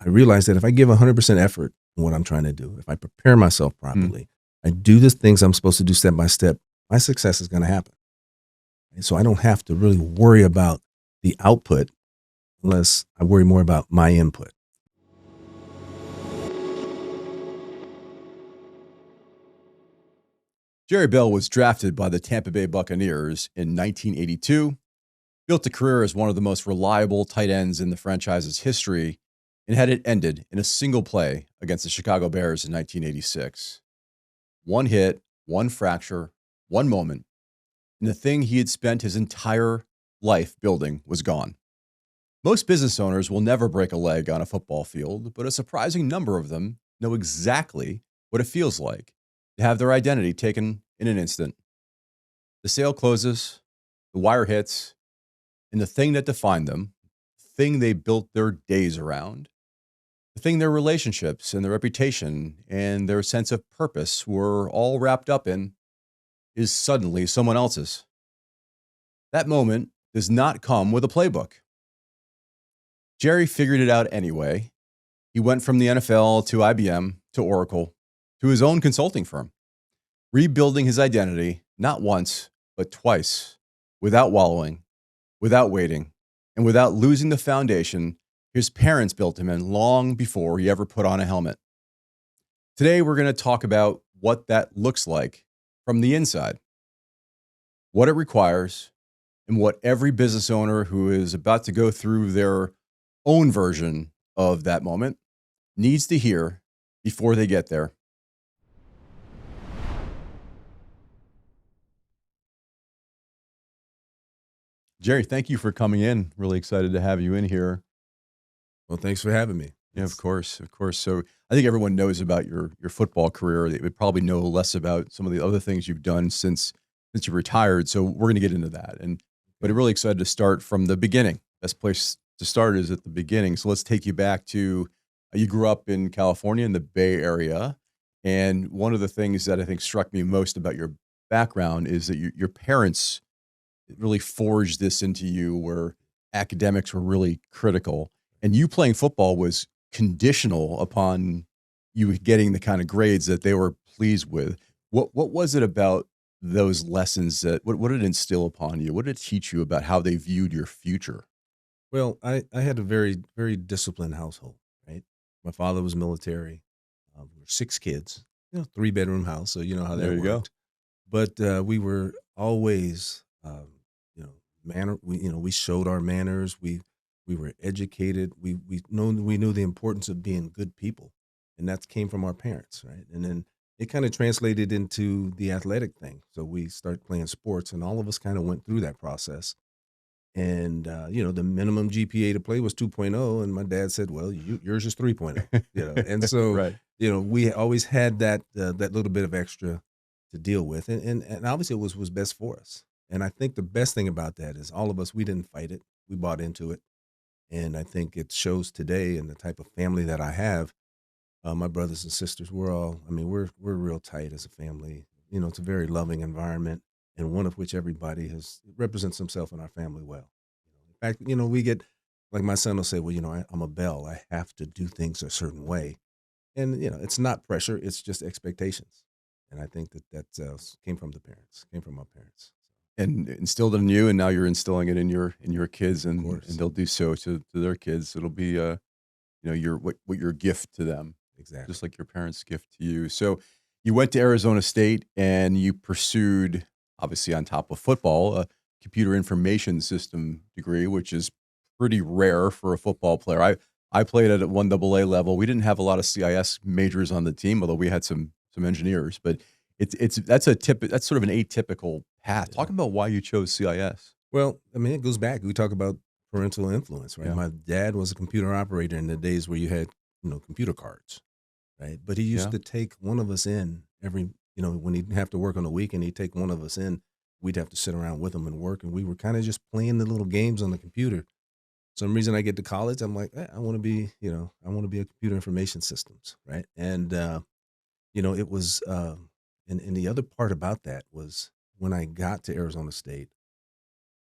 I realized that if I give 100% effort in what I'm trying to do, if I prepare myself properly, I do the things I'm supposed to do step by step, my success is going to happen. And so I don't have to really worry about the output unless I worry more about my input. Jerry Bell was drafted by the Tampa Bay Buccaneers in 1982, built a career as one of the most reliable tight ends in the franchise's history, and had it ended in a single play against the Chicago Bears in 1986. One hit, one fracture, one moment, and the thing he had spent his entire life building was gone. Most business owners will never break a leg on a football field, but a surprising number of them know exactly what it feels like to have their identity taken in an instant. The sale closes, the wire hits, and the thing that defined them, the thing they built their days around, the thing their relationships and their reputation and their sense of purpose were all wrapped up in, is suddenly someone else's. That moment does not come with a playbook. Jerry figured it out anyway. He went from the NFL to IBM to Oracle to his own consulting firm, rebuilding his identity not once, but twice, without wallowing, without waiting, and without losing the foundation his parents built him in long before he ever put on a helmet. Today, we're going to talk about what that looks like from the inside, what it requires, and what every business owner who is about to go through their own version of that moment needs to hear before they get there. Jerry, thank you for coming in. Really excited to have you in here. Well, thanks for having me. Yeah, of course. So I think everyone knows about your football career. They would probably know less about some of the other things you've done since you retired. So we're going to get into that. But I'm really excited to start from the beginning. Best place to start is at the beginning. So let's take you back to, you grew up in California in the Bay Area. And one of the things that I think struck me most about your background is that your parents really forged this into you, where academics were really critical. And you playing football was conditional upon you getting the kind of grades that they were pleased with. What was it about those lessons what did it instill upon you? What did it teach you about how they viewed your future? Well, I had a very, very disciplined household, right? My father was military. We were 6 kids, 3-bedroom house. So you know how that There you go. worked. But we were always, we showed our manners. We were educated. We knew the importance of being good people, and that came from our parents, right? And then it kind of translated into the athletic thing. So we started playing sports, and all of us kind of went through that process. And the minimum GPA to play was 2.0, and my dad said, "Well, yours is 3.0." And so Right. we always had that little bit of extra to deal with, and obviously it was best for us. And I think the best thing about that is all of us, we didn't fight it, we bought into it. And I think it shows today in the type of family that I have. My brothers and sisters, we're real tight as a family. It's a very loving environment, and one of which everybody represents himself in our family well. In fact, we get, like my son will say, well, I'm a Bell. I have to do things a certain way. And, it's not pressure, it's just expectations. And I think that came from my parents. And instilled in you, and now you're instilling it in your kids, and course. they'll do so to their kids. It'll be your gift to them, Exactly. just like your parents' gift to you. So you went to Arizona State and you pursued, obviously on top of football, a computer information system degree, which is pretty rare for a football player. I played at 1AA level. We didn't have a lot of CIS majors on the team, although we had some engineers. But that's sort of an atypical path. Yeah. Talk about why you chose CIS. Well, it goes back. We talk about parental influence, right? Yeah. My dad was a computer operator in the days where you had, computer cards, right? But he used to take one of us in every, when he'd have to work on the weekend, he'd take one of us in. We'd have to sit around with him and work, and we were kind of just playing the little games on the computer. Some reason I get to college, I'm like, I want to be, I want to be a computer information systems, right? And it was, and the other part about that was when I got to Arizona State,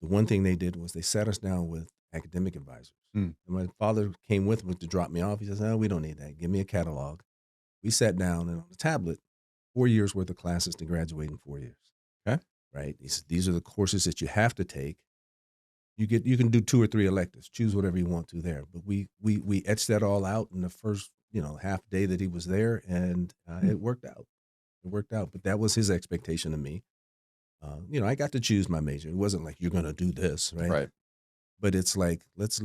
the one thing they did was they sat us down with academic advisors. Mm. And my father came with me to drop me off. He says, "Oh, we don't need that. Give me a catalog." We sat down and on the tablet, 4 years worth of classes to graduate in 4 years. Okay. Right? These are the courses that you have to take. You can do 2 or 3 electives. Choose whatever you want to there. But we etched that all out in the first half day that he was there, and it worked out. It worked out. But that was his expectation of me. I got to choose my major. It wasn't like you're going to do this, right? Right. But it's like let's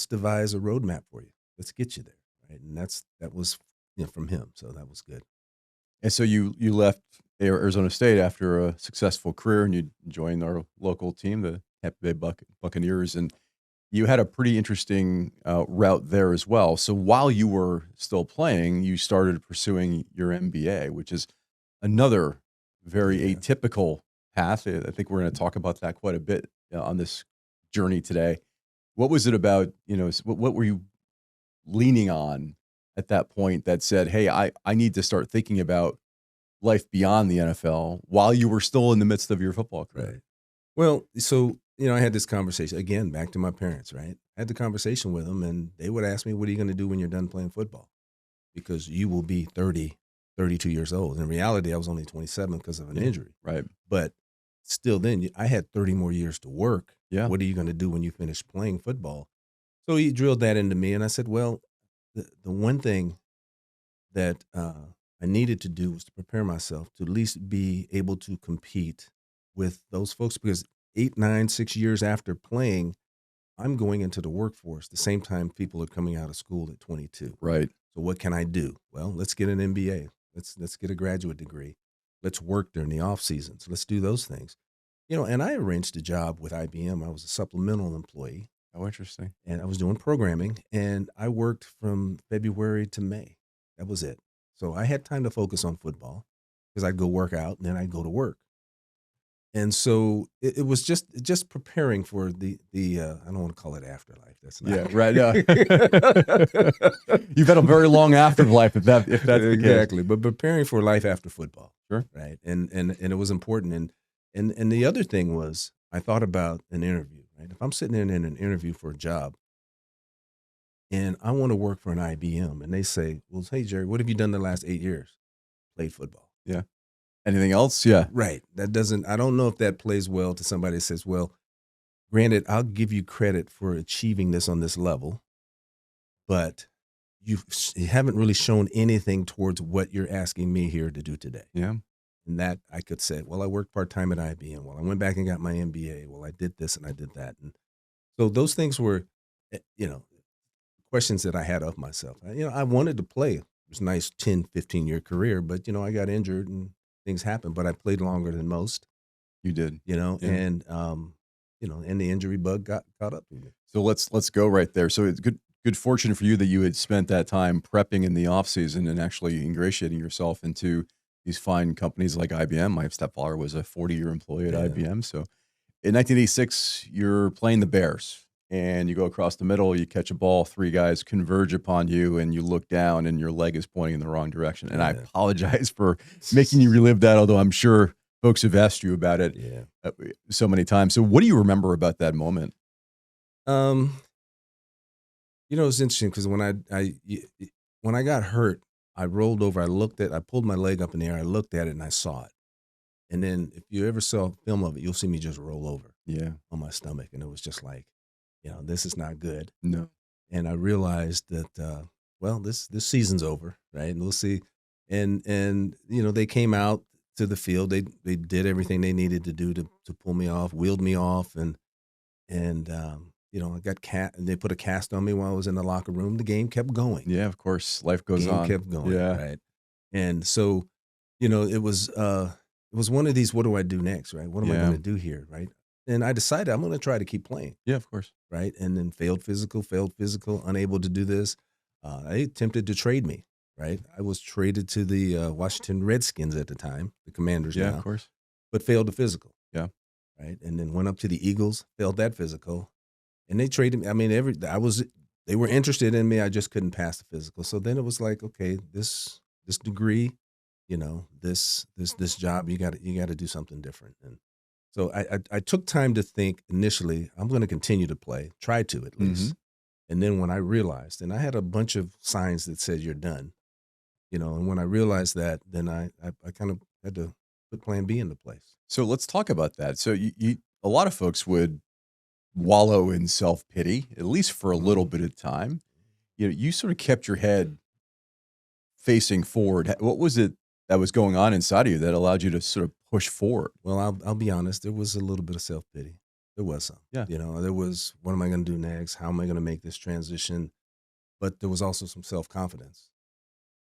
devise a roadmap for you. Let's get you there, right? And that was from him. So that was good. And so you left Arizona State after a successful career, and you joined our local team, the Tampa Bay Buccaneers, and you had a pretty interesting route there as well. So while you were still playing, you started pursuing your MBA, which is another very Yeah. atypical path. I think we're going to talk about that quite a bit on this journey today. What was it about? What were you leaning on at that point that said, "Hey, I need to start thinking about life beyond the NFL," while you were still in the midst of your football career? Right. Well, so I had this conversation again, back to my parents, right? I had the conversation with them, and they would ask me, "What are you going to do when you're done playing football? Because you will be 30, 32 years old." In reality, I was only 27 because of an injury. Right. But still, then I had 30 more years to work. Yeah. What are you going to do when you finish playing football? So he drilled that into me, and I said, "Well, the one thing that I needed to do was to prepare myself to at least be able to compete with those folks, because 8, 9, 6 years after playing, I'm going into the workforce the same time people are coming out of school at 22. Right. So what can I do? Well, let's get an MBA. Let's get a graduate degree. Let's work during the off seasons. Let's do those things. And I arranged a job with IBM. I was a supplemental employee, Oh, interesting. and I was doing programming, and I worked from February to May. That was it. So I had time to focus on football because I'd go work out and then I'd go to work. And so it was just preparing for the I don't want to call it afterlife. That's not Yeah, right. Yeah. You've had a very long afterlife if that's the case. exactly. But preparing for life after football. Sure. Right. And it was important. And the other thing was I thought about an interview, right? If I'm sitting in an interview for a job and I want to work for an IBM and they say, "Well, hey Jerry, what have you done the last 8 years?" Played football. Yeah. Anything else? Yeah. Right. I don't know if that plays well to somebody that says, "Well, granted, I'll give you credit for achieving this on this level, but you haven't really shown anything towards what you're asking me here to do today." Yeah. And that I could say, "Well, I worked part-time at IBM. Well, I went back and got my MBA. Well, I did this and I did that." And so those things were, questions that I had of myself. I wanted to play. It was a nice 10, 15-year career, but, I got injured and things happened, but I played longer than most, You did. Yeah. and, and the injury bug got caught up with me. So let's go right there. So it's good fortune for you that you had spent that time prepping in the off season and actually ingratiating yourself into these fine companies like IBM. My stepfather was a 40-year employee at Yeah. IBM. So in 1986, you're playing the Bears and you go across the middle, you catch a ball, 3 guys converge upon you and you look down and your leg is pointing in the wrong direction. And I Yeah. apologize for making you relive that, although I'm sure folks have asked you about it Yeah. so many times. So what do you remember about that moment? It's interesting because when I got hurt, I rolled over. I pulled my leg up in the air. I looked at it and I saw it. And then if you ever saw film of it, you'll see me just roll over Yeah. on my stomach. And it was just like, this is not good. No. And I realized that, this season's over, right? And we'll see. And they came out to the field. They did everything they needed to do to pull me off, wheeled me off, and I got they put a cast on me while I was in the locker room. The game kept going. Yeah, of course. Life goes Game on. kept going, Yeah. right? And so, it was one of these, what do I do next, right? What am I Yeah. going to do here, right? And I decided I'm going to try to keep playing, Yeah, of course. right? And then failed physical, unable to do this. They attempted to trade me, right? I was traded to the Washington Redskins at the time, the Commanders Yeah, now, of course. but failed the physical. Yeah. Right. And then went up to the Eagles, failed that physical, and they traded me. I mean, they were interested in me. I just couldn't pass the physical. So then it was like, okay, this degree, this job, you got to do something different. And So I took time to think initially, I'm going to continue to play, try to at least. And then when I realized, and I had a bunch of signs that said you're done, and when I realized that, then I kind of had to put plan B into place. So let's talk about that. So a lot of folks would wallow in self-pity, at least for a little bit of time. You sort of kept your head facing forward. What was it that was going on inside of you that allowed you to sort of push forward? Well, I'll be honest. There was a little bit of self-pity. There was some. Yeah. There was, what am I going to do next? How am I going to make this transition? But there was also some self-confidence.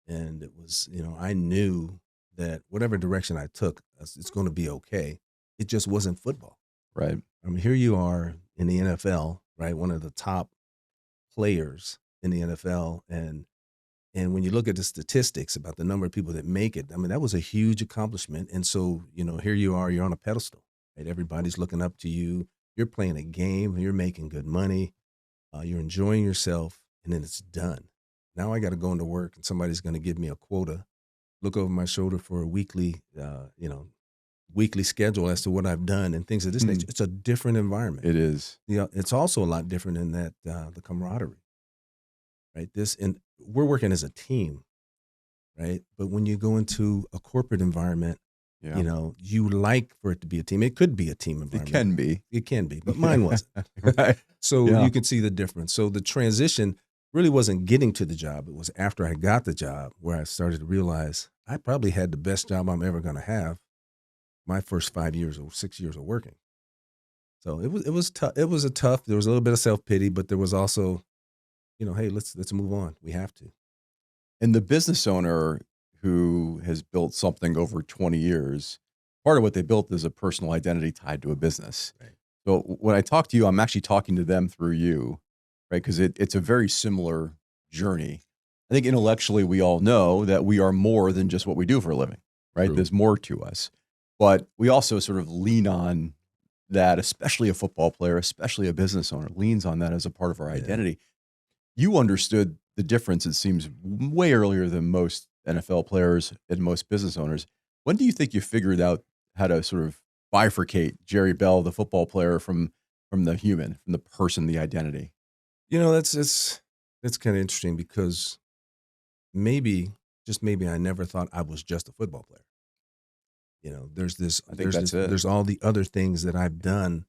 And it was, I knew that whatever direction I took, it's going to be okay. It just wasn't football. Right. I mean, here you are in the NFL, right? One of the top players in the NFL. And when you look at the statistics about the number of people that make it, I mean, that was a huge accomplishment. And so, here you are, you're on a pedestal, right? Everybody's looking up to you. You're playing a game. You're making good money. You're enjoying yourself, and then it's done. Now I got to go into work, and somebody's going to give me a quota, look over my shoulder for a weekly schedule as to what I've done and things of this nature. It's a different environment. It is. It's also a lot different in that the camaraderie, right? And we're working as a team, right? But when you go into a corporate environment, you like for it to be a team. It could be a team environment. It can be, but mine wasn't. Right. So you can see the difference. So the transition really wasn't getting to the job. It was after I got the job where I started to realize I probably had the best job I'm ever going to have my first 5 years or 6 years of working. So it was tough. It was tough. There was a little bit of self-pity, but there was also, hey, let's move on. We have to. And the business owner who has built something over 20 years, part of what they built is a personal identity tied to a business. Right. So when I talk to you, I'm actually talking to them through you, right? Because it's a very similar journey. I think intellectually we all know that we are more than just what we do for a living, right? True. There's more to us. But we also sort of lean on that, especially a football player, especially a business owner, leans on that as a part of our identity. You understood the difference, it seems, way earlier than most NFL players and most business owners. When do you think you figured out how to sort of bifurcate Jerry Bell, the football player, from the human, from the person, the identity? That's kind of interesting because just maybe I never thought I was just a football player. There's all the other things that I've done.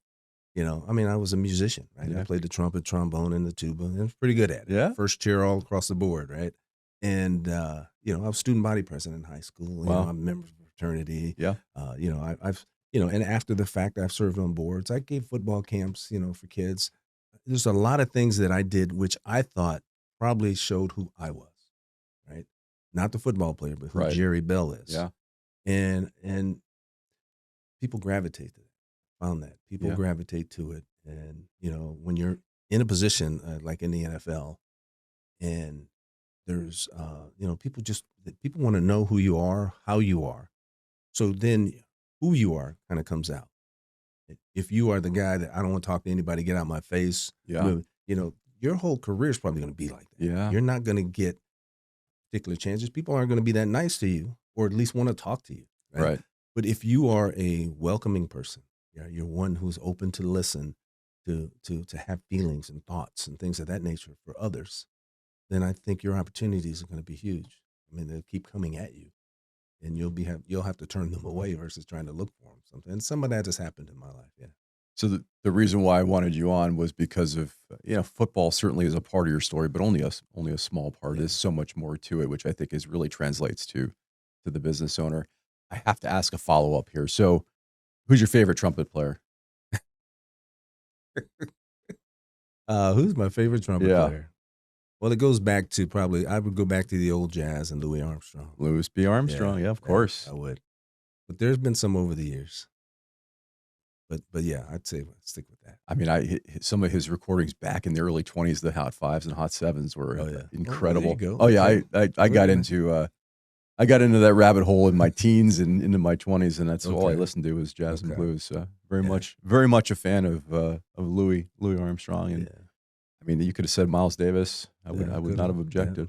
I mean, I was a musician, right? Yeah. I played the trumpet, trombone, and the tuba, and I was pretty good at it. Yeah. First chair all across the board, right? And I was student body president in high school. Wow. I'm a member of a fraternity. Yeah. I've and after the fact, I've served on boards. I gave football camps, for kids. There's a lot of things that I did, which I thought probably showed who I was, right? Not the football player, but who Right. Jerry Bell is. Yeah. And people gravitate to it. Found that people gravitate to it. And, when you're in a position like in the NFL and there's, people want to know who you are, how you are. So then who you are kind of comes out. If you are the guy that I don't want to talk to anybody, get out my face, your whole career is probably going to be like that. Yeah. You're not going to get particular chances. People aren't going to be that nice to you or at least want to talk to you. Right. But if you are a welcoming person, you're one who's open to listen, to have feelings and thoughts and things of that nature for others, then I think your opportunities are going to be huge. I mean, they'll keep coming at you, and you'll have to turn them away versus trying to look for them. Something. And some of that has happened in my life. Yeah. So the reason why I wanted you on was because of football certainly is a part of your story, but only a small part. There's so much more to it, which I think really translates to the business owner. I have to ask a follow-up here. So who's your favorite trumpet player? Who's my favorite trumpet Yeah. player? Well, it goes back to I would go back to the old jazz and Louis Armstrong. Louis B. Armstrong, of course. I would. But there's been some over the years. But yeah, I'd say stick with that. I mean, some of his recordings back in the early 20s, the Hot Fives and Hot Sevens were incredible. There you go. Oh yeah, Okay. I got into that rabbit hole in my teens and into my 20s, and that's all I listened to was jazz and blues. Very much a fan of Louis Armstrong. And I mean, you could have said Miles Davis. I would not have objected.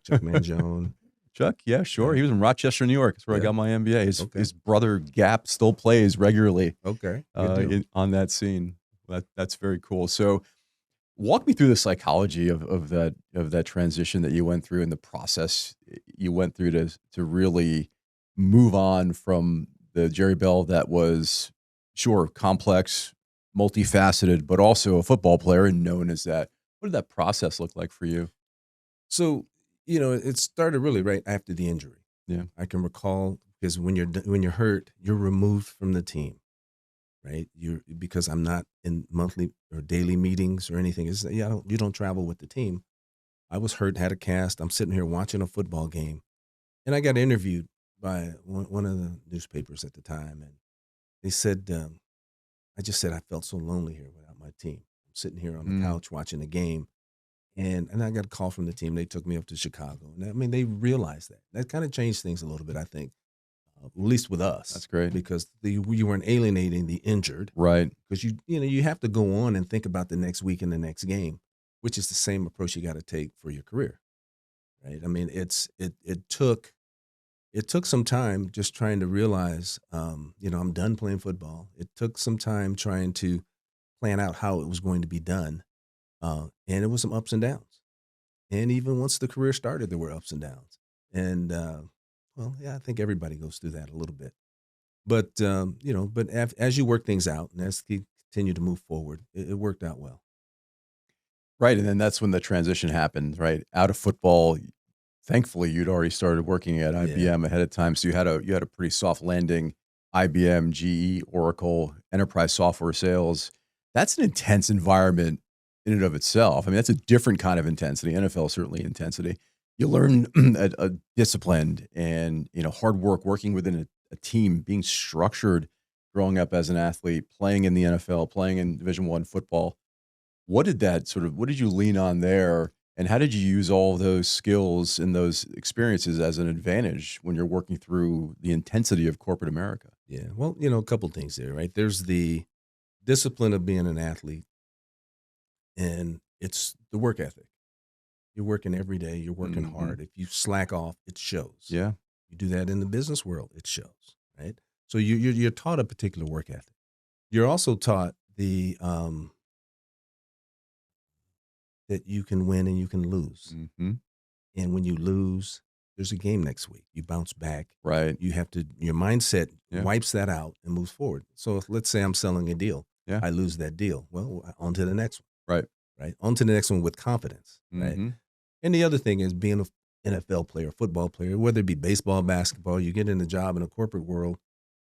Chuck Mangione. Chuck, yeah, sure. Yeah. He was in Rochester, New York. That's where I Yeah. got my MBA. His Okay. his brother Gap still plays regularly Okay. Good deal. on that scene. That's very cool. So, walk me through the psychology of that transition that you went through and the process you went through to really move on from the Jerry Bell that was sure complex, multifaceted, but also a football player and known as that. What did that process look like for you? So, it started really right after the injury. Yeah. I can recall because when you're hurt, you're removed from the team, right? Because I'm not in monthly or daily meetings or anything. You don't travel with the team. I was hurt, had a cast. I'm sitting here watching a football game, and I got interviewed by one of the newspapers at the time, and they said, I just said I felt so lonely here without my team. I'm sitting here on the Mm, couch watching the game, and I got a call from the team. They took me up to Chicago, and I mean they realized that. That kind of changed things a little bit, I think, at least with us, that's great. because you weren't alienating the injured, Right. because you have to go on and think about the next week and the next game, which is the same approach you got to take for your career, right? I mean, it took some time just trying to realize, I'm done playing football. It took some time trying to plan out how it was going to be done, and it was some ups and downs. And even once the career started, there were ups and downs. And well, yeah, I think everybody goes through that a little bit. But as you work things out and as you continue to move forward, it worked out well. Right, and then that's when the transition happened, right? Out of football, thankfully, you'd already started working at Yeah. IBM ahead of time, so you had a pretty soft landing. IBM, GE, Oracle, enterprise software sales. That's an intense environment in and of itself. I mean, that's a different kind of intensity. NFL certainly intensity. You learn a disciplined and hard work, working within a team, being structured, growing up as an athlete, playing in the NFL, playing in Division I football. What did you lean on there? And how did you use all those skills and those experiences as an advantage when you're working through the intensity of corporate America? Yeah. Well, a couple things there, right? There's the discipline of being an athlete, and it's the work ethic. You're working every day, you're working Hmm. hard. If you slack off, it shows. Yeah. You do that in the business world, it shows, right? So you're taught a particular work ethic. You're also taught that you can win and you can lose. Hmm. And when you lose, there's a game next week. You bounce back. Right. Your mindset Yeah. wipes that out and moves forward. So let's say I'm selling a deal, Yeah. I lose that deal. Well, on to the next Right. one, right? On to the next one with confidence, right? Hmm. And the other thing is being an NFL player, football player, whether it be baseball, basketball, you get in a job in a corporate world,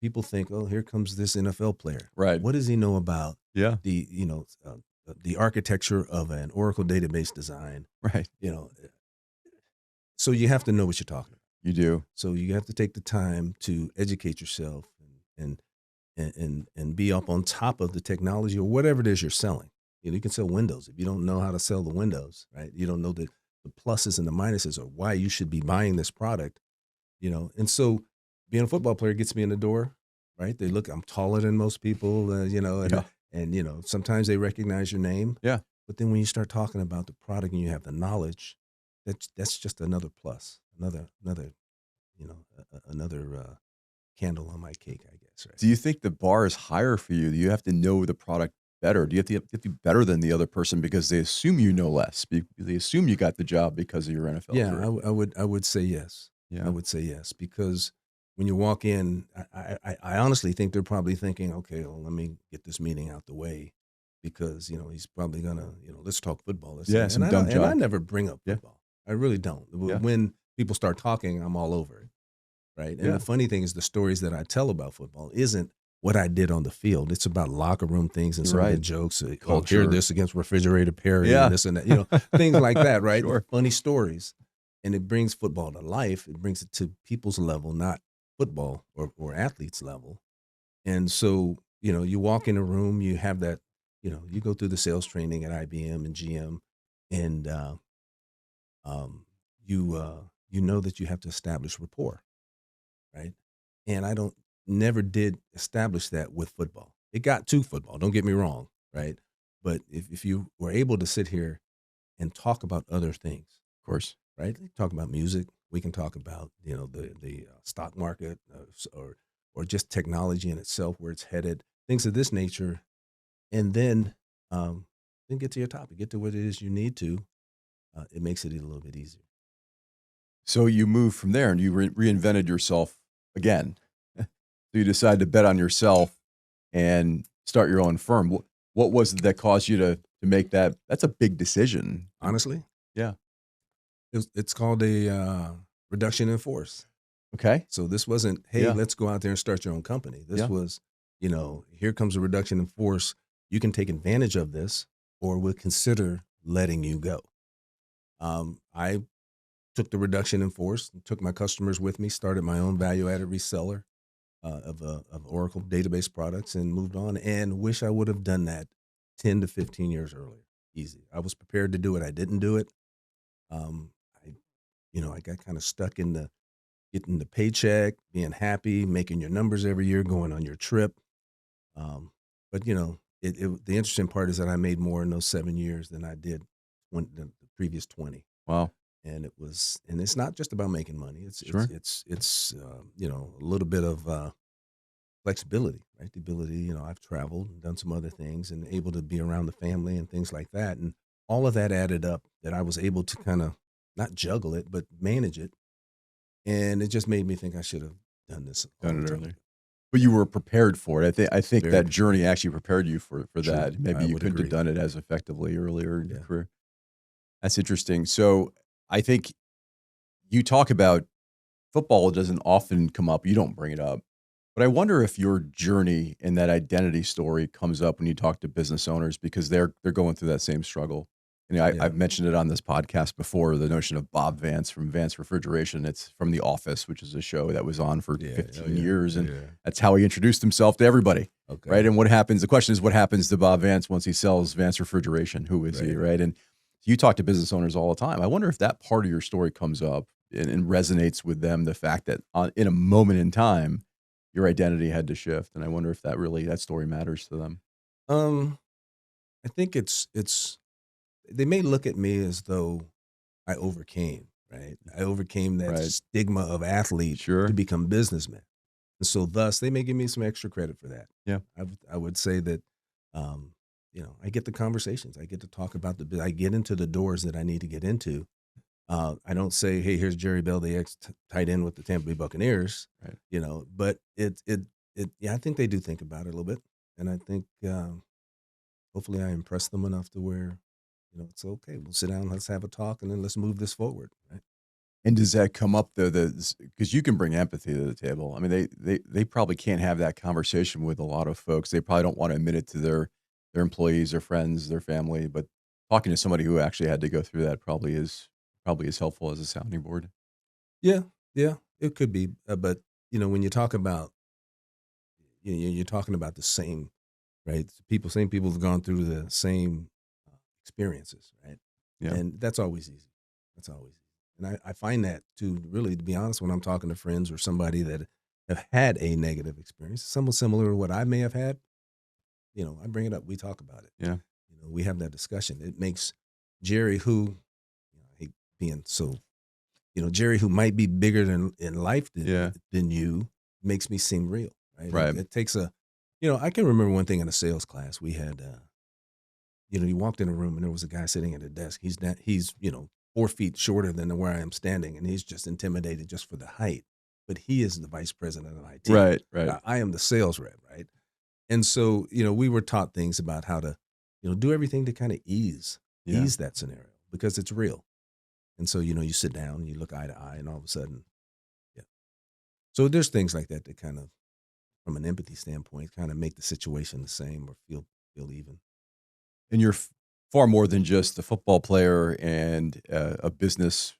people think, oh, here comes this NFL player. Right. What does he know about Yeah. the architecture of an Oracle database design? Right. You know, so you have to know what you're talking about. You do. So you have to take the time to educate yourself and and be up on top of the technology or whatever it is you're selling. You can sell windows. If you don't know how to sell the windows, right? You don't know the pluses and the minuses or why you should be buying this product, And so being a football player gets me in the door, right? I'm taller than most people, Yeah. and sometimes they recognize your name. Yeah. But then when you start talking about the product and you have the knowledge, that's just another plus, another another candle on my cake, I guess, right? Do you think the bar is higher for you? Do you have to know the product better? Do you have to be better than the other person because they assume you know less? They assume you got the job because of your NFL Yeah, career. I would say yes. I Yeah. would say yes because when you walk in, I honestly think they're probably thinking, okay, well, let me get this meeting out the way because he's probably gonna let's talk football. Yeah. And Some I dumb don't, and I jock. never bring up Yeah. football. I really don't. Yeah. When people start talking, I'm all over it. Right. And Yeah. the funny thing is the stories that I tell about football isn't what I did on the field. It's about locker room things and You're some of the right. jokes. Oh, hear Culture. this against refrigerator Perry Yeah. and this and that, things like that, right? Sure. Funny stories. And it brings football to life. It brings it to people's level, not football or athletes level. And so, you walk in a room, you have that, you go through the sales training at IBM and GM, and um, you know that you have to establish rapport, right? And I don't never did establish that with football. It got to football, don't get me wrong, right? But if you were able to sit here and talk about other things, Of course. right? Talk about music, We can talk about, the stock market, or just technology in itself, where it's headed, things of this nature, and then get to your topic, get to what it is you need to. It makes it a little bit easier. So you moved from there and you reinvented yourself again. So you decided to bet on yourself and start your own firm. What was it that caused you to make that? That's a big decision. Honestly, Yeah. it's called a reduction in force. Okay. So this wasn't, hey, Yeah. let's go out there and start your own company. This Yeah. was, here comes a reduction in force. You can take advantage of this, or we'll consider letting you go. I took the reduction in force, took my customers with me, started my own value-added reseller of Oracle database products, and moved on. And wish I would have done that 10 to 15 years earlier. Easy. I was prepared to do it. I didn't do it. Um, I, I got kind of stuck in the getting the paycheck, being happy, making your numbers every year, going on your trip. But the interesting part is that I made more in those 7 years than I did the previous 20. Wow. And it's not just about making money. Sure. It's a little bit of flexibility, right? The ability, I've traveled and done some other things and able to be around the family and things like that. And all of that added up, that I was able to kind of not juggle it, but manage it. And it just made me think I should have done this a Done long it time earlier. ago. But you were prepared for it. I think Very that prepared. journey actually prepared you for True. that. Maybe I you would couldn't have agree. done it as effectively earlier in your Yeah. career. That's interesting. So I think you talk about football doesn't often come up. You don't bring it up. But I wonder if your journey and that identity story comes up when you talk to business owners because they're going through that same struggle. Yeah. I've mentioned it on this podcast before, the notion of Bob Vance from Vance Refrigeration. It's from The Office, which is a show that was on for Yeah. 15 years. And Yeah. that's how he introduced himself to everybody. Okay. Right. And what happens? The question is, what happens to Bob Vance once he sells Vance Refrigeration? Who is he? Right. Right. And you talk to business owners all the time. I wonder if that part of your story comes up and resonates with them. The fact that in a moment in time, your identity had to shift. And I wonder if that story matters to them. I think it's they may look at me as though I overcame, right? I overcame that Right. stigma of athlete Sure. to become businessman. And so thus they may give me some extra credit for that. Yeah. I would say that, I get the conversations. I get to talk about I get into the doors that I need to get into. I don't say, hey, here's Jerry Bell, the tight end with the Tampa Bay Buccaneers, Right. but yeah, I think they do think about it a little bit. And I think, hopefully I impress them enough to where, it's okay. We'll sit down, let's have a talk, and then let's move this forward. Right? And does that come up though? Because you can bring empathy to the table. I mean, they probably can't have that conversation with a lot of folks. They probably don't want to admit it to their employees, their friends, their family. But talking to somebody who actually had to go through that probably is helpful as a sounding board. Yeah, yeah, it could be. But when you talk about, you're talking about the same, right? Same people have gone through the same experiences, right? Yeah. And that's always easy. That's always easy. And I find that too, really, to be honest, when I'm talking to friends or somebody that have had a negative experience, somewhat similar to what I may have had, I bring it up. We talk about it. Yeah. We have that discussion. It makes Jerry, who, I hate being so, Jerry, who might be bigger than in life than you, makes me seem real, right? Right. It takes I can remember one thing in a sales class we had. You walked in a room and there was a guy sitting at a desk. He's 4 feet shorter than where I am standing, and he's just intimidated just for the height. But he is the vice president of IT. Right. Right. I am the sales rep, right? And so, we were taught things about how to, do everything to kind of ease that scenario because it's real. And so, you sit down and you look eye to eye, and all of a sudden, yeah. So there's things like that kind of, from an empathy standpoint, kind of make the situation the same or feel even. And you're far more than just a football player and a business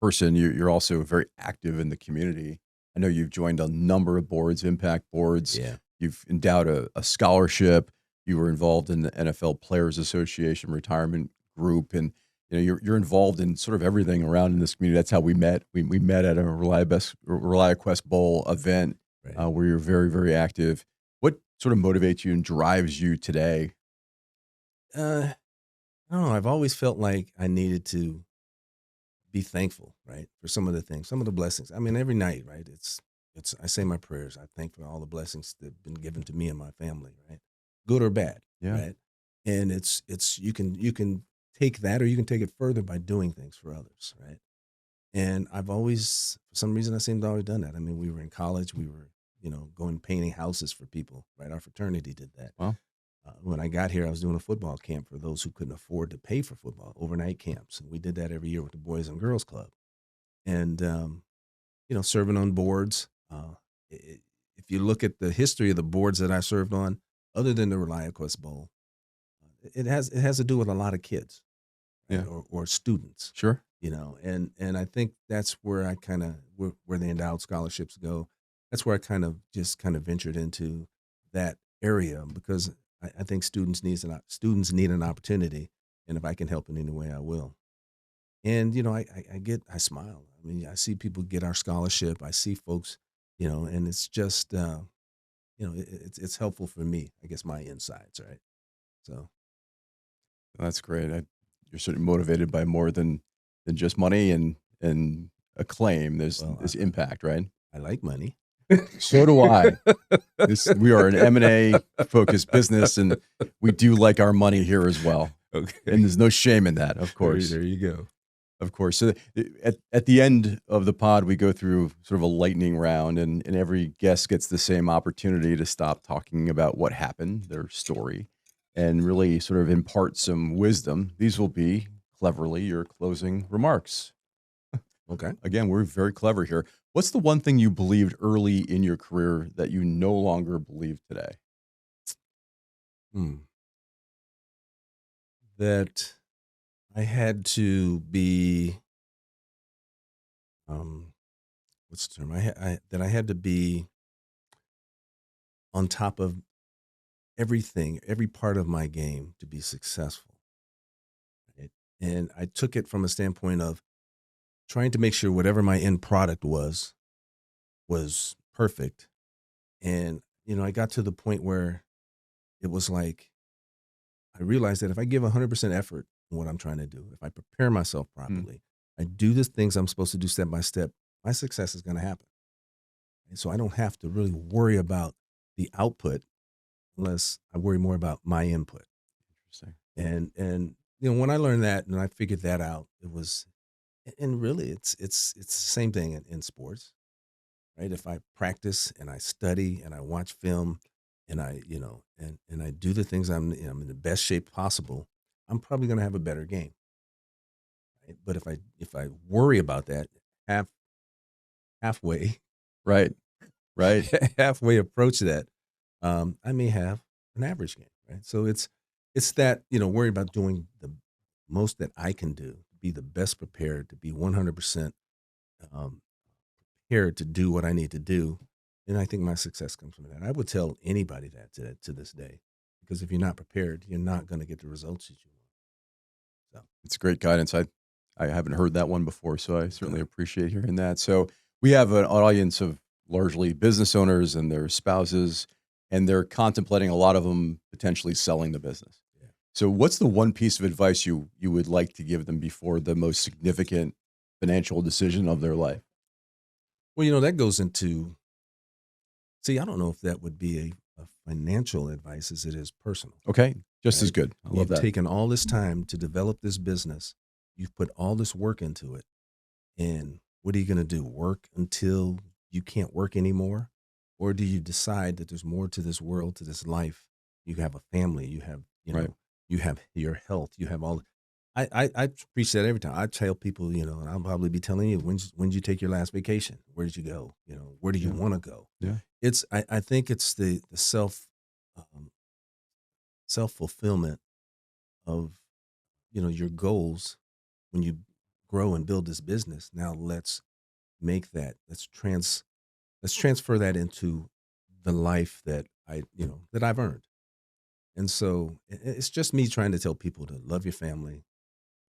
person. You're also very active in the community. I know you've joined a number of boards, impact boards. Yeah. You've endowed a scholarship. You were involved in the NFL Players Association retirement group, and you're involved in sort of everything around in this community. That's how we met. We met at a ReliaQuest Bowl event Right. where you're very, very active. What sort of motivates you and drives you today? I don't know. I've always felt like I needed to be thankful, right, for some of the things, some of the blessings. I mean, every night, right? I say my prayers. I thank for all the blessings that have been given to me and my family, right? Good or bad, Yeah. right? And it's you can take that or you can take it further by doing things for others, right? And I've always, for some reason, I seem to always done that. I mean, we were in college, we were, going painting houses for people, right? Our fraternity did that. Well, When I got here, I was doing a football camp for those who couldn't afford to pay for football, overnight camps. And we did that every year with the Boys and Girls Club. And, serving on boards. I- if you look at the history of the boards that I served on, other than the ReliaQuest Bowl, it has to do with a lot of kids, right? yeah, Or students, sure. and I think that's where I kind of where the endowed scholarships go. That's where I kind of ventured into that area because I think students need an opportunity, and if I can help in any way, I will. And I smile. I mean, I see people get our scholarship. I see folks, and it's just it's helpful for me. I guess my insides, right? So That's great. You're certainly motivated by more than just money and acclaim. well, There's impact, right? I like money. So do I. We are an M&A focused business, and we do like our money here as well. Okay. And there's no shame in that, of There, course. there you go. Of course. So at the end of the pod, we go through sort of a lightning round, and every guest gets the same opportunity to stop talking about what happened, their story, and really sort of impart some wisdom. These will be cleverly your closing remarks. Okay. Again, we're very clever here. What's the one thing you believed early in your career that you no longer believe today? Hmm. That I had to be, what's the term? That I had to be on top of everything, every part of my game to be successful. Right? And I took it from a standpoint of trying to make sure whatever my end product was perfect. And I got to the point where it was like I realized that if I give 100% effort in what I'm trying to do, if I prepare myself Mm, properly, I do the things I'm supposed to do step by step, my success is going to happen. And so I don't have to really worry about the output unless I worry more about my input. interesting. And when I learned that and I figured that out, it was and really it's the same thing in sports, right? If I practice and I study and I watch film and and I do the things I'm in the best shape possible, I'm probably going to have a better game. Right? But if I worry about that half halfway Right. Right. halfway approach that, I may have an average game, right? So it's that worry about doing the most that I can do, be the best prepared, to be 100% um, prepared to do what I need to do, and I think my success comes from that. I would tell anybody that to this day, because if you're not prepared, you're not going to get the results that you want. It's great guidance. I haven't heard that one before, so I So certainly appreciate hearing that. So we have an audience of largely business owners and their spouses, and they're contemplating, a lot of them, potentially selling the business. yeah. So what's the one piece of advice you would like to give them before the most significant financial decision of their life? Well, that goes into, see, I don't know if that would be a financial advice as it is personal. Okay, just as Right? good. I love You've that. taken all this time to develop this business. You've put all this work into it. And what are you going to do? Work until you can't work anymore? Or do you decide that there's more to this world, to this life? You have a family, you have, Right. you have your health, you have all. I preach that every time. I tell people, and I'll probably be telling you, when did you take your last vacation? Where did you go? Where do you Yeah. want to go? Yeah. I think it's the um, self fulfillment of your goals when you grow and build this business. Now make that let's transfer that into the life that that I've earned. And so it's just me trying to tell people to love your family,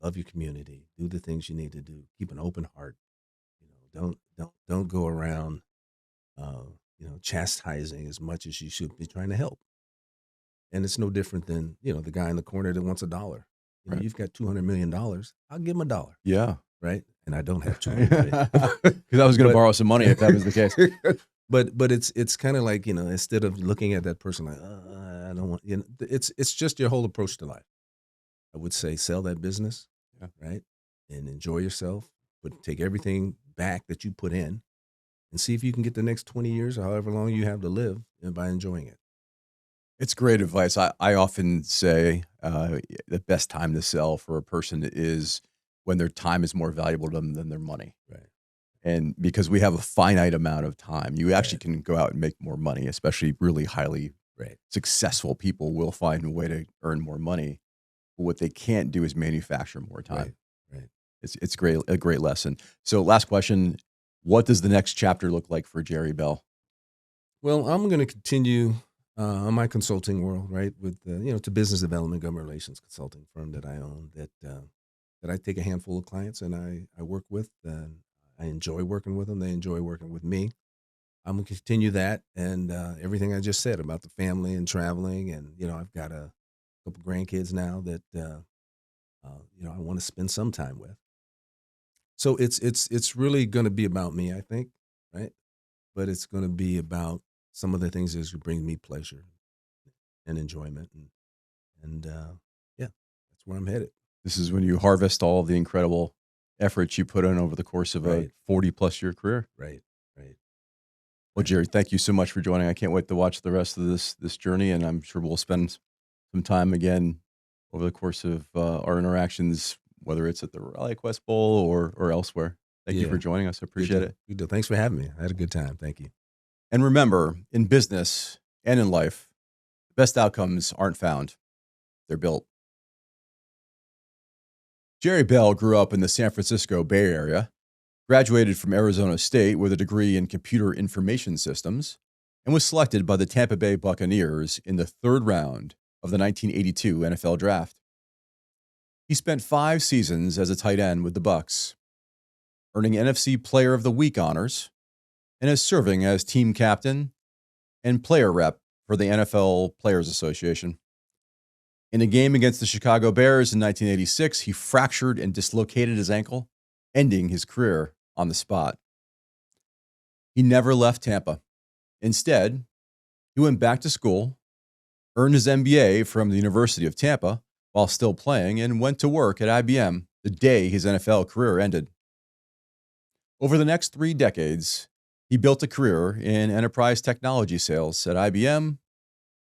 love your community, do the things you need to do, keep an open heart. Don't go around uh, chastising as much as you should be trying to help. And it's no different than, the guy in the corner that wants a dollar. Right. You've got $200 million. I'll give him a dollar. Yeah. right? And I don't have 200. Because I was going to But borrow some money if that was the case. but it's kind of like, instead of looking at that person like, I don't want, it's just your whole approach to life. I would say sell that business, Yeah. right? And enjoy yourself, but take everything back that you put in and see if you can get the next 20 years or however long you have to live by enjoying it. It's great advice. I often say the best time to sell for a person is when their time is more valuable to them than their money. Right. And because we have a finite amount of time, you actually Right. can go out and make more money, especially really highly Right. successful people will find a way to earn more money. But what they can't do is manufacture more time. Right. Right. It's a great lesson. So last question, what does the next chapter look like for Jerry Bell? Well, I'm going to continue on my consulting world, right? With to business development, government relations consulting firm that I own. That I take a handful of clients and I work with. And I enjoy working with them. They enjoy working with me. I'm going to continue that, and everything I just said about the family and traveling, and I've got a couple grandkids now that I want to spend some time with. So it's really going to be about me, I think, right? But it's going to be about some of the things that bring me pleasure and enjoyment, and yeah, that's where I'm headed. This is when you harvest all the incredible efforts you put in over the course of a Right. 40-plus year career. Right. Right. Well, Jerry, thank you so much for joining. I can't wait to watch the rest of this journey, and I'm sure we'll spend some time again over the course of our interactions, whether it's at the Raleigh Quest Bowl or elsewhere. Thank you Yeah. for joining us. I Good appreciate deal. it. Good deal. Thanks for having me. I had a good time. Thank you. And remember, in business and in life, the best outcomes aren't found, they're built. Jerry Bell grew up in the San Francisco Bay Area, graduated from Arizona State with a degree in computer information systems, and was selected by the Tampa Bay Buccaneers in the third round of the 1982 NFL Draft. He spent 5 seasons as a tight end with the Bucs, earning NFC Player of the Week honors, and is serving as team captain and player rep for the NFL Players Association. In a game against the Chicago Bears in 1986, he fractured and dislocated his ankle, ending his career on the spot. He never left Tampa. Instead, he went back to school, earned his MBA from the University of Tampa while still playing, and went to work at IBM the day his NFL career ended. Over the next 3 decades, he built a career in enterprise technology sales at IBM,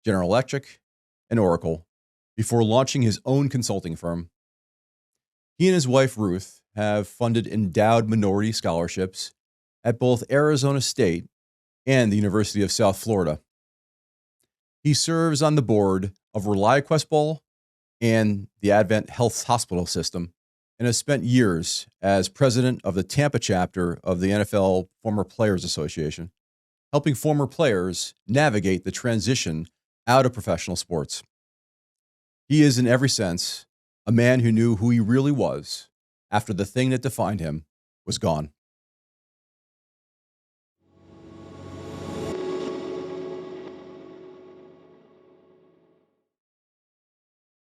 General Electric, and Oracle before launching his own consulting firm. He and his wife, Ruth, have funded endowed minority scholarships at both Arizona State and the University of South Florida. He serves on the board of Raleigh Quest Bowl and the Advent Health Hospital System, and has spent years as president of the Tampa chapter of the NFL Former Players Association, helping former players navigate the transition out of professional sports. He is, in every sense, a man who knew who he really was after the thing that defined him was gone.